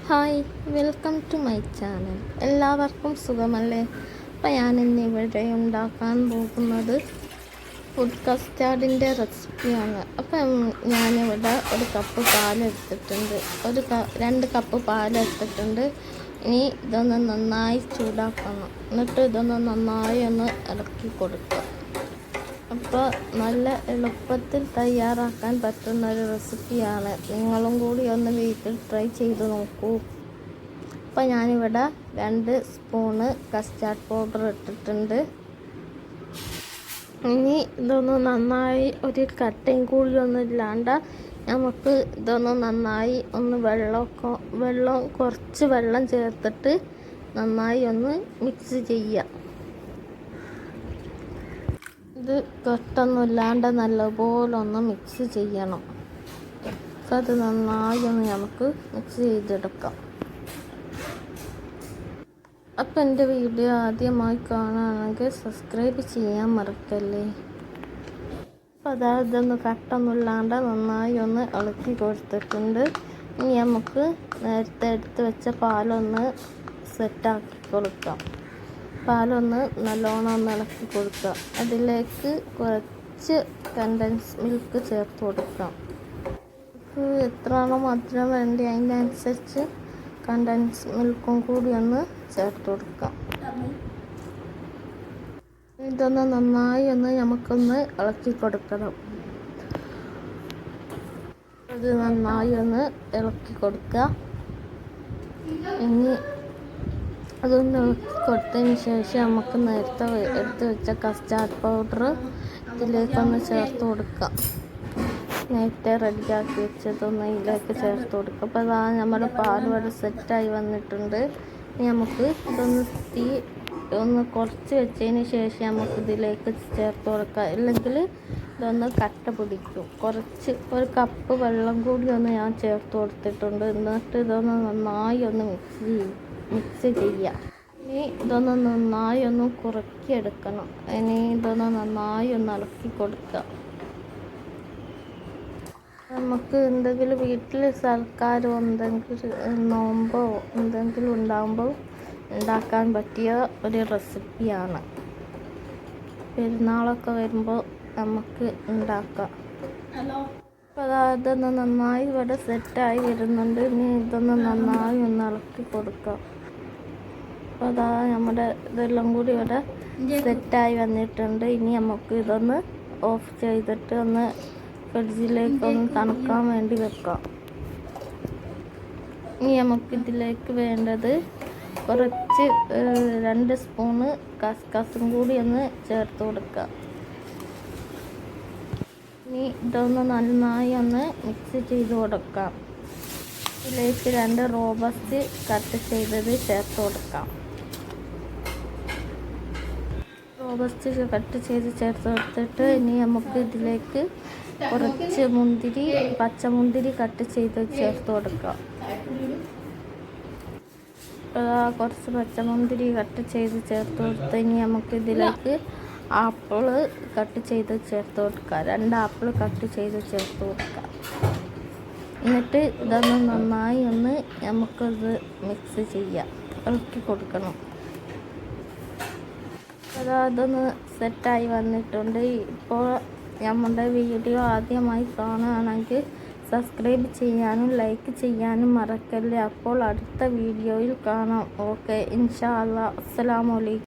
Hi, welcome to my channel. എല്ലാവർക്കും സുഖമല്ലേ? അപ്പം ഞാനിന്നിവിടെ ഉണ്ടാക്കാൻ പോകുന്നത് ഫുഡ് കസ്റ്റാർഡിൻ്റെ റെസിപ്പിയാണ്. അപ്പം ഞാനിവിടെ ഒരു കപ്പ് പാലെടുത്തിട്ടുണ്ട്, 2 കപ്പ് പാലെടുത്തിട്ടുണ്ട്. ഇനി ഇതൊന്ന് നന്നായി ചൂടാക്കണം. എന്നിട്ട് ഇതൊന്ന് നന്നായി ഒന്ന് ഇളക്കി കൊടുക്കുക. അപ്പോൾ നല്ല എളുപ്പത്തിൽ തയ്യാറാക്കാൻ പറ്റുന്ന ഒരു റെസിപ്പിയാണ്. നിങ്ങളും കൂടി ഒന്ന് വീട്ടിൽ ട്രൈ ചെയ്ത് നോക്കൂ. അപ്പോൾ ഞാനിവിടെ 2 സ്പൂണ് കസ്റ്റാർഡ് പൗഡർ ഇട്ടിട്ടുണ്ട്. ഇനി ഇതൊന്ന് നന്നായി ഒരു കട്ടയും കൂടി ഒന്നും ഇല്ലാണ്ട് നമുക്ക് ഇതൊന്ന് നന്നായി ഒന്ന് കുറച്ച് വെള്ളം ചേർത്തിട്ട് നന്നായി ഒന്ന് മിക്സ് ചെയ്യുക. ഇത് കട്ടൊന്നുമില്ലാണ്ട് നല്ലപോലെ ഒന്ന് മിക്സ് ചെയ്യണം. അത് നന്നായി ഒന്ന് നമുക്ക് മിക്സ് ചെയ്തെടുക്കാം. അപ്പം എൻ്റെ വീഡിയോ ആദ്യമായി കാണുകയാണെങ്കിൽ സബ്സ്ക്രൈബ് ചെയ്യാൻ മറക്കല്ലേ. അപ്പോൾ ഇതൊന്ന് കട്ടൊന്നുമില്ലാണ്ട് നന്നായി ഒന്ന് ഇളക്കി കൊടുത്തിട്ടുണ്ട്. ഇനി നമുക്ക് നേരത്തെ എടുത്ത് വെച്ച പാലൊന്ന് സെറ്റാക്കി കൊടുക്കാം. പാലൊന്ന് നല്ലോണം ഒന്ന് ഇളക്കി കൊടുക്കുക. അതിലേക്ക് കുറച്ച് കണ്ടൻസ് മിൽക്ക് ചേർത്ത് കൊടുക്കാം. എത്രയാണോ മധുരം വേണ്ടി അതിനനുസരിച്ച് കണ്ടൻസ് മിൽക്കും കൂടി ഒന്ന് ചേർത്ത് കൊടുക്കാം. ഇതൊന്ന് നന്നായി ഒന്ന് നമുക്കൊന്ന് ഇളക്കി കൊടുക്കണം. അത് നന്നായി ഒന്ന് ഇളക്കി കൊടുക്കുക. ഇനി അതൊന്ന് ഇളക്കി കൊടുത്തതിന് ശേഷം നമുക്ക് നേരത്തെ എടുത്ത് വെച്ച കസ്റ്റാർഡ് പൗഡർ ഇതിലേക്കൊന്ന് ചേർത്ത് കൊടുക്കാം. നേരത്തെ റെഡിയാക്കി വെച്ചതൊന്ന് ഇതിലേക്ക് ചേർത്ത് കൊടുക്കുക. അപ്പോൾ അതാ നമ്മുടെ പാൽവട സെറ്റായി വന്നിട്ടുണ്ട്. ഇനി നമുക്ക് ഇതൊന്ന് തീ ഒന്ന് കുറച്ച് വെച്ചതിന് ശേഷം നമുക്ക് ഇതിലേക്ക് ചേർത്ത് കൊടുക്കാം. ഇല്ലെങ്കിൽ ഇതൊന്ന് കട്ട പിടിക്കും. ഒരു കപ്പ് വെള്ളം കൂടി ഒന്ന് ഞാൻ ചേർത്ത് കൊടുത്തിട്ടുണ്ട്. എന്നിട്ട് ഇതൊന്ന് നന്നായി ഒന്ന് മിക്സ് ചെയ്യുക. ഇനി ഇതൊന്ന് നന്നായി ഒന്ന് കുറുക്കിയെടുക്കണം. ഇനി ഇതൊന്ന് നന്നായി ഒന്ന് ഇളക്കി കൊടുക്കുക. നമുക്ക് എന്തെങ്കിലും വീട്ടിൽ സൽക്കാരോ എന്തെങ്കിലും നോമ്പോ എന്തെങ്കിലും ഉണ്ടാകുമ്പോൾ ഉണ്ടാക്കാൻ പറ്റിയ ഒരു റെസിപ്പിയാണ്. പെരുന്നാളൊക്കെ വരുമ്പോൾ നമുക്ക് ഉണ്ടാക്കാം. അപ്പോൾ അതൊന്ന് നന്നായി ഇവിടെ സെറ്റായി വരുന്നുണ്ട്. ഇനി ഇതൊന്ന് നന്നായി ഒന്ന് ഇളക്കി കൊടുക്കാം. അപ്പോൾ നമ്മുടെ ഇതെല്ലാം കൂടി ഇവിടെ സെറ്റായി വന്നിട്ടുണ്ട്. ഇനി നമുക്ക് ഇതൊന്ന് ഓഫ് ചെയ്തിട്ട് ഒന്ന് ഫ്രിഡ്ജിലേക്കൊന്ന് തണുക്കാൻ വേണ്ടി വെക്കാം. ഇനി നമുക്കിതിലേക്ക് വേണ്ടത് കുറച്ച് 2 സ്പൂണ് കസ്കസും കൂടി ഒന്ന് ചേർത്ത് കൊടുക്കാം. ഇനി ഇതൊന്ന് നന്നായി ഒന്ന് മിക്സ് ചെയ്ത് കൊടുക്കാം. ഇതിലേക്ക് 2 റോബസ്റ്റ് കട്ട് ചെയ്തത് ചേർത്ത് കൊടുക്കാം. റോബസ്റ്റ് കട്ട് ചെയ്ത് ചേർത്ത് കൊടുത്തിട്ട് ഇനി നമുക്ക് ഇതിലേക്ക് കുറച്ച് പച്ചമുന്തിരി കട്ട് ചെയ്ത് ചേർത്ത് കൊടുക്കാം. കുറച്ച് പച്ചമുന്തിരി കട്ട് ചെയ്ത് ചേർത്ത് കൊടുത്ത് ഇനി നമുക്ക് ഇതിലേക്ക് ആപ്പിള് കട്ട് ചെയ്ത് ചേർത്ത് കൊടുക്കാം. 2 ആപ്പിൾ കട്ട് ചെയ്ത് ചേർത്ത് കൊടുക്കാം. എന്നിട്ട് ഇതൊന്ന് നന്നായി ഒന്ന് നമുക്കത് മിക്സ് ചെയ്യാം, ഇളക്കി കൊടുക്കണം. അതൊന്ന് സെറ്റായി വന്നിട്ടുണ്ട്. ഇപ്പോൾ നമ്മുടെ വീഡിയോ ആദ്യമായി കാണുകയാണെങ്കിൽ സബ്സ്ക്രൈബ് ചെയ്യാനും ലൈക്ക് ചെയ്യാനും മറക്കല്ലേ. അപ്പോൾ അടുത്ത വീഡിയോയിൽ കാണാം. ഓക്കെ, ഇൻഷാ അല്ലാ. അസ്സലാമു അലൈക്കും.